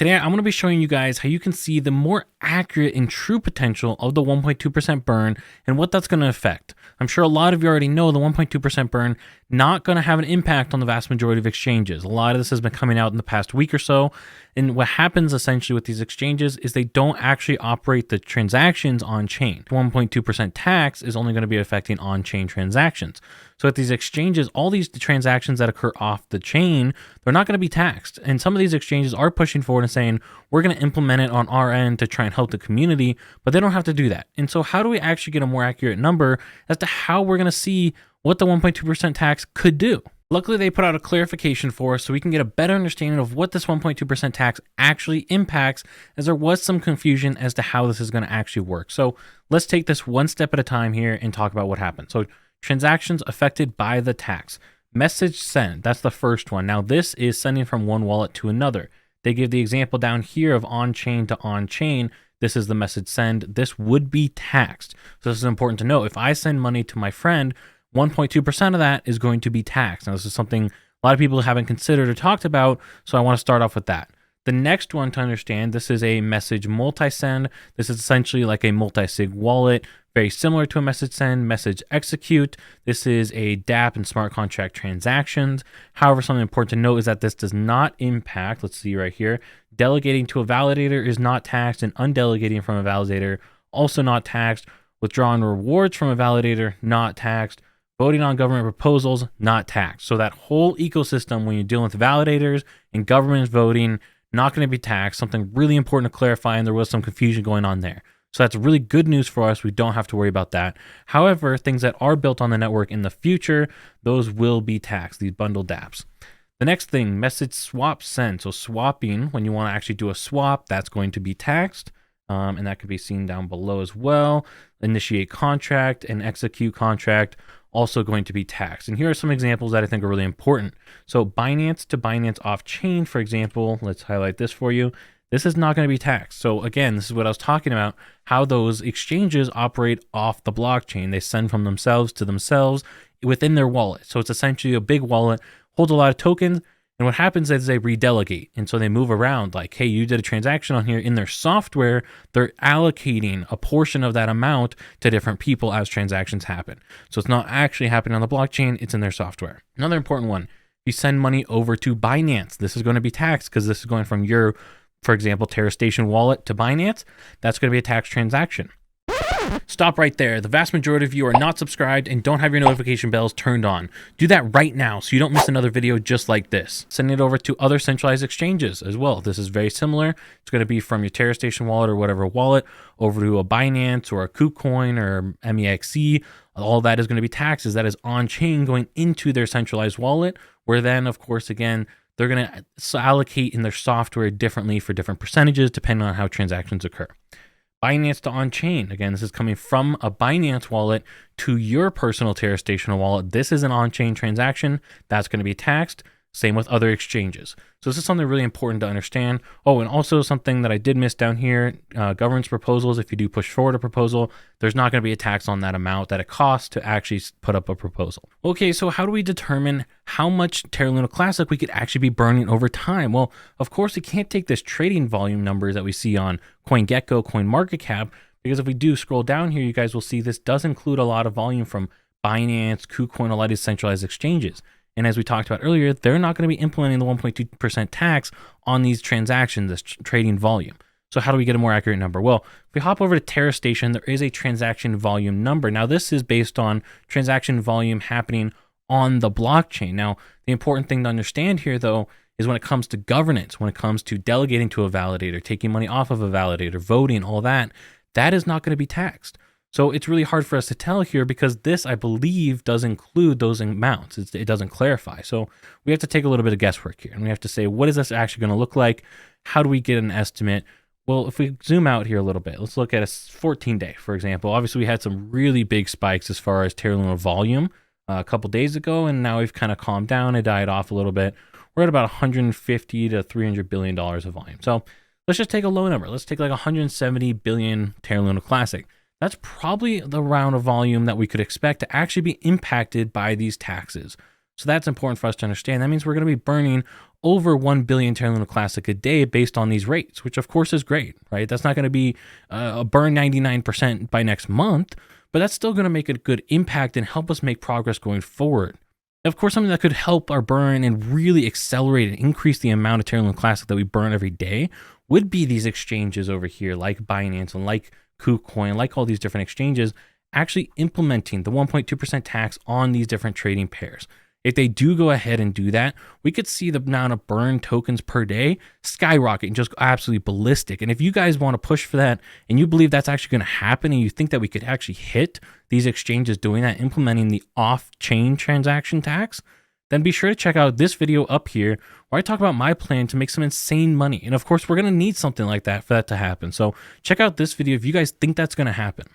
Today, I'm going to be showing you guys how you can see the more accurate and true potential of the 1.2% burn and what that's going to affect. I'm sure a lot of you already know the 1.2% burn not going to have an impact on the vast majority of exchanges. A lot of this has been coming out in the past week or so. And what happens essentially with these exchanges is they don't actually operate the transactions on chain. 1.2% tax is only going to be affecting on-chain transactions. So at these exchanges, all these transactions that occur off the chain, they're not going to be taxed. And some of these exchanges are pushing forward and saying, we're going to implement it on our end to try and help the community, but they don't have to do that. And so how do we actually get a more accurate number as to how we're going to see what the 1.2% tax could do? Luckily, they put out a clarification for us so we can get a better understanding of what this 1.2% tax actually impacts, as there was some confusion as to how this is going to actually work. So let's take this one step at a time here and talk about what happened. So transactions affected by the tax. Message send, that's the first one. Now this is sending from one wallet to another. They give the example down here of on-chain to on-chain. This is the message send. This would be taxed. So this is important to know. If I send money to my friend, 1.2% of that is going to be taxed. Now this is something a lot of people haven't considered or talked about, so I want to start off with that. The next one to understand, this is a message multi-send. This is essentially like a multi-sig wallet, very similar to a message send, message execute. This is a dApp and smart contract transactions. However, something important to note is that this does not impact, let's see right here, delegating to a validator is not taxed, and undelegating from a validator also not taxed. Withdrawing rewards from a validator, not taxed. Voting on government proposals, not taxed. So that whole ecosystem, when you're dealing with validators and governments voting, not going to be taxed. Something really important to clarify, and there was some confusion going on there. So that's really good news for us. We don't have to worry about that. However, things that are built on the network in the future, those will be taxed, these bundled dApps. The next thing, message swap send. So swapping, when you want to actually do a swap, that's going to be taxed. And that could be seen down below as well. Initiate contract and execute contract, also going to be taxed. And here are some examples that I think are really important. So Binance to Binance off-chain, for example, let's highlight this for you. This is not going to be taxed. So again, this is what I was talking about, how those exchanges operate off the blockchain. They send from themselves to themselves within their wallet. So it's essentially a big wallet, holds a lot of tokens. And what happens is they redelegate. And so they move around like, hey, you did a transaction on here. In their software, they're allocating a portion of that amount to different people as transactions happen. So it's not actually happening on the blockchain, it's in their software. Another important one, you send money over to Binance. This is going to be taxed because this is going from your, for example, Terra Station wallet to Binance. That's going to be a tax transaction. Stop right there. The vast majority of you are not subscribed and don't have your notification bells turned on. Do that right now so you don't miss another video just like this. Send it over to other centralized exchanges as well. This is very similar. It's going to be from your Terra Station wallet or whatever wallet over to a Binance or a KuCoin or MEXC. All that is going to be taxed, as that is on-chain going into their centralized wallet, where then, of course, again, they're going to allocate in their software differently for different percentages depending on how transactions occur. Binance to on-chain. Again, this is coming from a Binance wallet to your personal Terra Station wallet. This is an on-chain transaction. That's going to be taxed. Same with other exchanges. So this is something really important to understand. Oh, and also something that I did miss down here, governance proposals. If you do push forward a proposal, there's not going to be a tax on that amount that it costs to actually put up a proposal. Okay, so how do we determine how much Terra Luna Classic we could actually be burning over time? Well, of course, we can't take this trading volume numbers that we see on CoinGecko, CoinMarketCap, because if we do scroll down here, you guys will see this does include a lot of volume from Binance, KuCoin, a lot of these centralized exchanges. And as we talked about earlier, they're not going to be implementing the 1.2% tax on these transactions, this trading volume. So how do we get a more accurate number? Well, if we hop over to Terra Station, there is a transaction volume number. Now, this is based on transaction volume happening on the blockchain. Now, the important thing to understand here, though, is when it comes to governance, when it comes to delegating to a validator, taking money off of a validator, voting, all that, that is not going to be taxed. So it's really hard for us to tell here because this, I believe, does include those amounts. It doesn't clarify. So we have to take a little bit of guesswork here, and we have to say, what is this actually going to look like? How do we get an estimate? Well, if we zoom out here a little bit, let's look at a 14-day, for example. Obviously, we had some really big spikes as far as Terra Luna volume a couple days ago, and now we've kind of calmed down. It died off a little bit. We're at about 150 to $300 billion of volume. So let's just take a low number. Let's take like 170 billion Terra Luna Classic. That's probably the round of volume that we could expect to actually be impacted by these taxes. So that's important for us to understand. That means we're going to be burning over 1 billion Terra Luna Classic a day based on these rates, which of course is great, right? That's not going to be a burn 99% by next month, but that's still going to make a good impact and help us make progress going forward. Of course, something that could help our burn and really accelerate and increase the amount of Terra Luna Classic that we burn every day would be these exchanges over here, like Binance and like KuCoin, like all these different exchanges, actually implementing the 1.2% tax on these different trading pairs. If they do go ahead and do that, we could see the amount of burn tokens per day skyrocket and just absolutely ballistic. And if you guys want to push for that and you believe that's actually going to happen and you think that we could actually hit these exchanges doing that, implementing the off-chain transaction tax, then be sure to check out this video up here where I talk about my plan to make some insane money. And of course, we're going to need something like that for that to happen. So check out this video if you guys think that's going to happen.